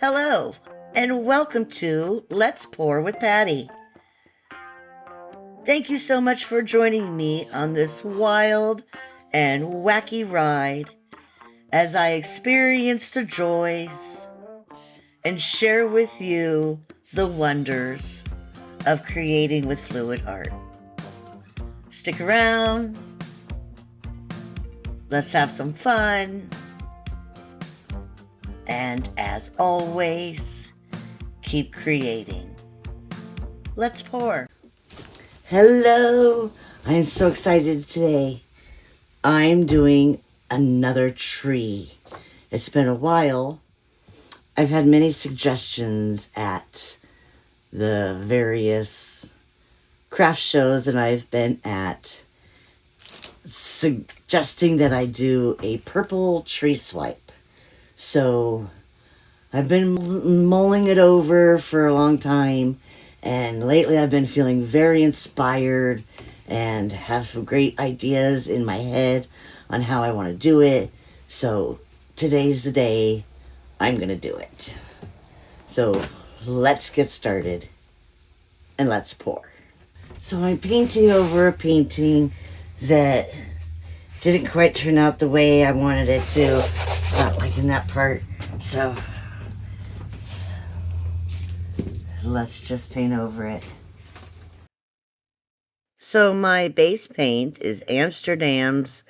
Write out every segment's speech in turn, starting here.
Hello, and welcome to Let's Pour with Patty. Thank you so much for joining me on this wild and wacky ride as I experience the joys and share with you the wonders of creating with fluid art. Stick around. Let's have some fun. And as always, keep creating. Let's pour. Hello. I'm so excited today. I'm doing another tree. It's been a while. I've had many suggestions at the various craft shows that I've been at suggesting that I do a purple tree swipe. So I've been mulling it over for a long time, and lately I've been feeling very inspired and have some great ideas in my head on how I want to do it. So today's the day I'm going to do it. So let's get started and let's pour. So I'm painting over a painting that didn't quite turn out the way I wanted it to, like in that part. So let's just paint over it. So my base paint is Amsterdam's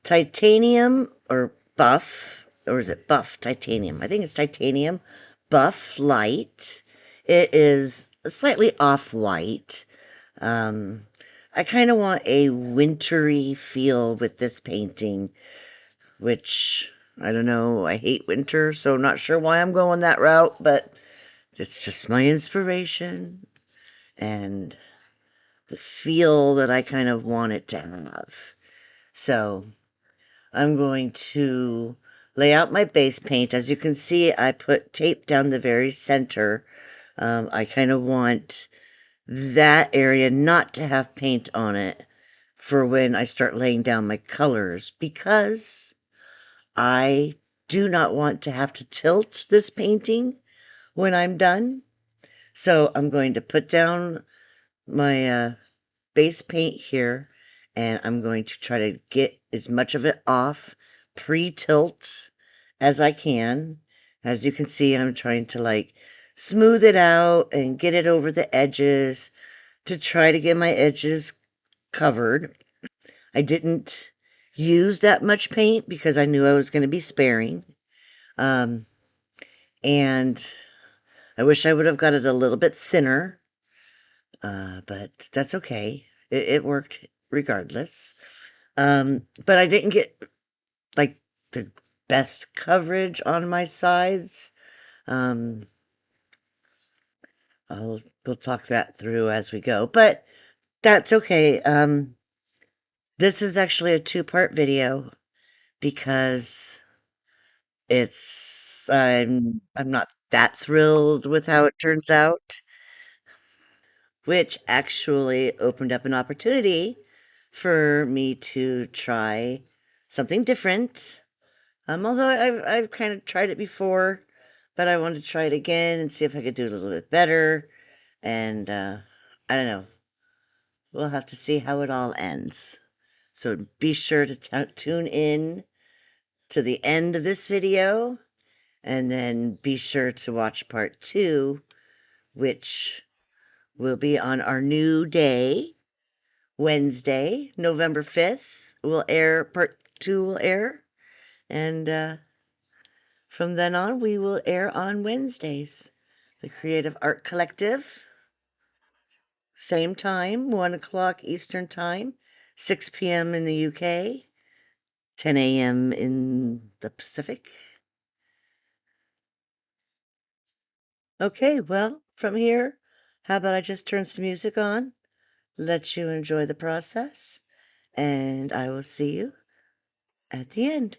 titanium or buff, or is it buff titanium? I think it's titanium buff light. It is slightly off-white. I kind of want a wintry feel with this painting, which, I don't know, I hate winter, so not sure why I'm going that route, but it's just my inspiration and the feel that I kind of want it to have. So I'm going to lay out my base paint. As you can see, I put tape down the very center. I kind of want that area not to have paint on it for when I start laying down my colors, because I do not want to have to tilt this painting when I'm done. So I'm going to put down my base paint here, and I'm going to try to get as much of it off pre-tilt as I can. As you can see, I'm trying to like smooth it out and get it over the edges to try to get my edges covered. I didn't use that much paint because I knew I was going to be sparing. And I wish I would have got it a little bit thinner, but that's okay. It worked regardless. But I didn't get like the best coverage on my sides. We'll talk that through as we go, but that's okay. This is actually a two-part video because I'm not that thrilled with how it turns out, which actually opened up an opportunity for me to try something different. Although I've kind of tried it before, but I wanted to try it again and see if I could do it a little bit better. And I don't know. We'll have to see how it all ends. So be sure to tune in to the end of this video, and then be sure to watch part 2, which will be on our new day, Wednesday, November 5th. Part 2 will air, and from then on, we will air on Wednesdays. The Creative Art Collective, same time, 1 o'clock Eastern Time, 6 p.m. in the UK, 10 a.m. in the Pacific. Okay, well, from here, how about I just turn some music on, let you enjoy the process, and I will see you at the end.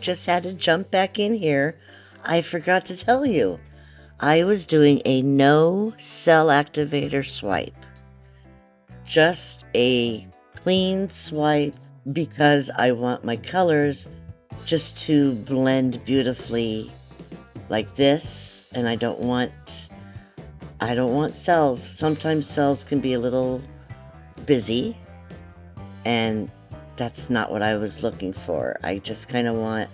just had to jump back in here. I forgot to tell you. I was doing a no cell activator swipe. Just a clean swipe because I want my colors just to blend beautifully like this, and I don't want cells. Sometimes cells can be a little busy, and that's not what I was looking for. I just kind of want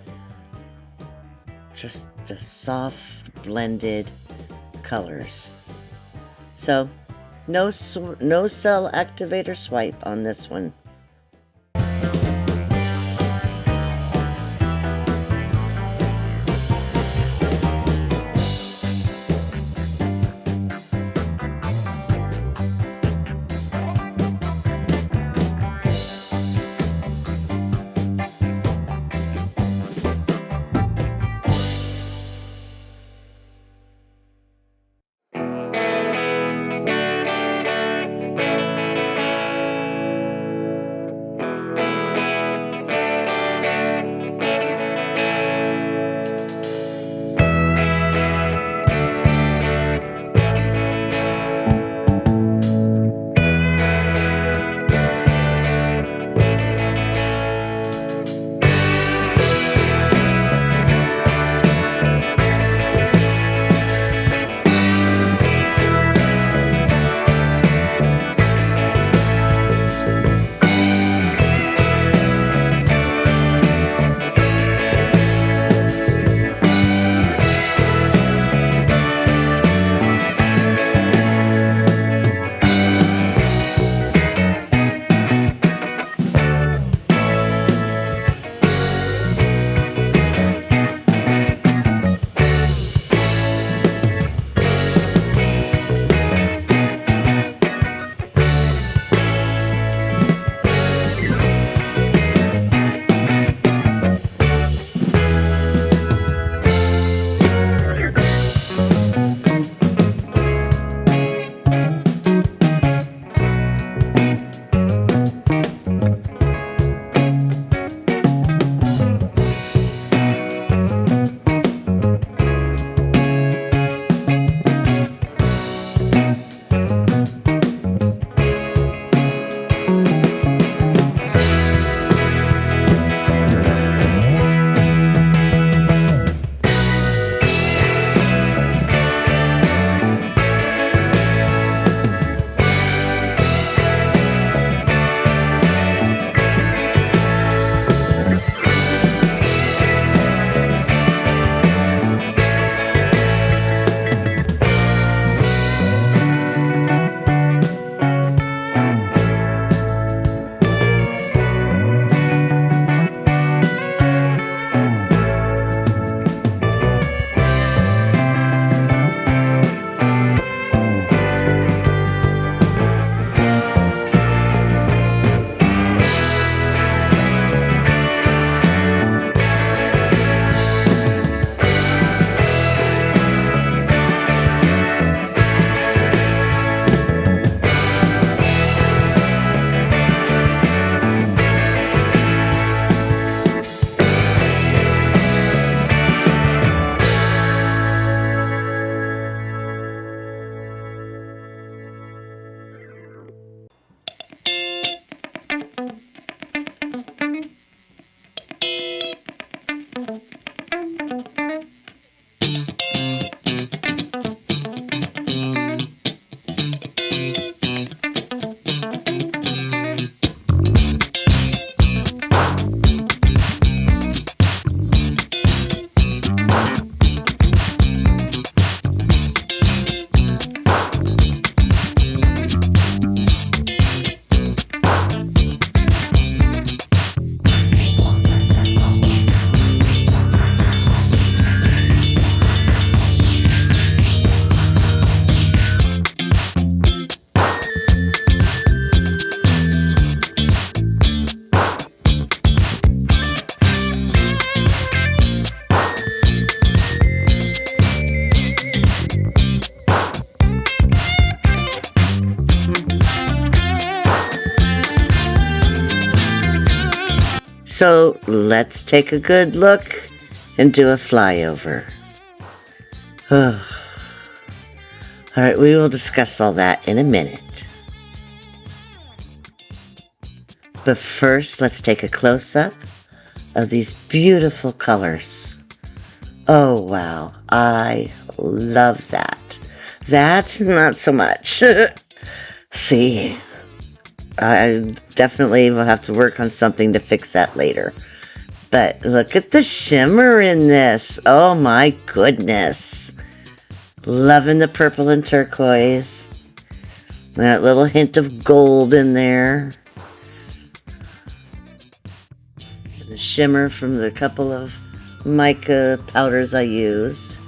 just the soft blended colors. So no cell activator swipe on this one. So let's take a good look and do a flyover. All right, we will discuss all that in a minute. But first, let's take a close-up of these beautiful colors. Oh, wow. I love that. That, not so much. See, I definitely will have to work on something to fix that later. But look at the shimmer in this. Oh, my goodness. Loving the purple and turquoise. That little hint of gold in there. The shimmer from the couple of mica powders I used.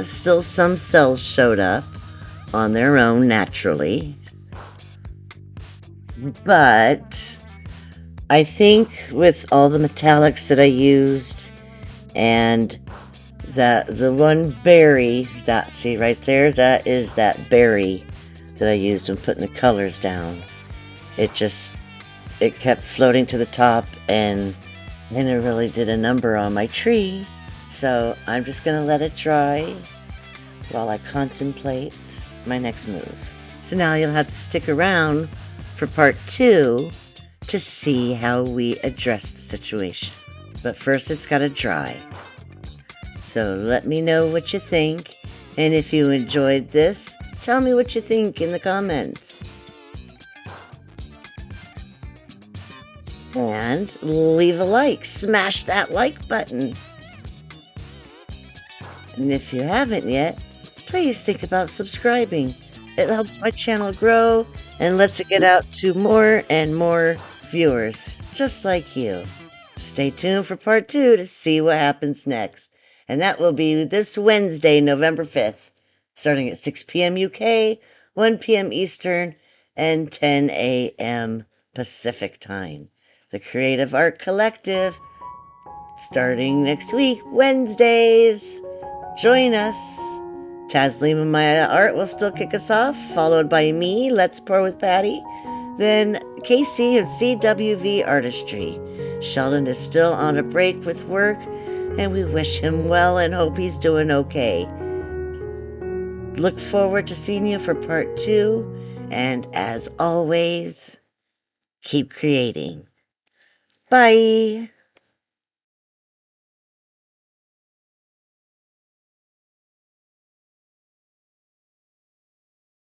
Still some cells showed up on their own naturally. But I think with all the metallics that I used and the one berry, that, see right there, that is that berry that I used when putting the colors down. It kept floating to the top and it really did a number on my tree. So I'm just going to let it dry while I contemplate my next move. So now you'll have to stick around for part 2 to see how we address the situation. But first it's got to dry. So let me know what you think, and if you enjoyed this, tell me what you think in the comments. And leave a like, smash that like button. And if you haven't yet, please think about subscribing. It helps my channel grow and lets it get out to more and more viewers, just like you. Stay tuned for part 2 to see what happens next. And that will be this Wednesday, November 5th, starting at 6 p.m. UK, 1 p.m. Eastern, and 10 a.m. Pacific time. The Creative Art Collective, starting next week, Wednesdays. Join us. Taslima Maya Art will still kick us off, followed by me, Let's Pour with Patty, then Casey and CWV Artistry. Sheldon is still on a break with work, and we wish him well and hope he's doing okay. Look forward to seeing you for part 2, and as always, keep creating. Bye!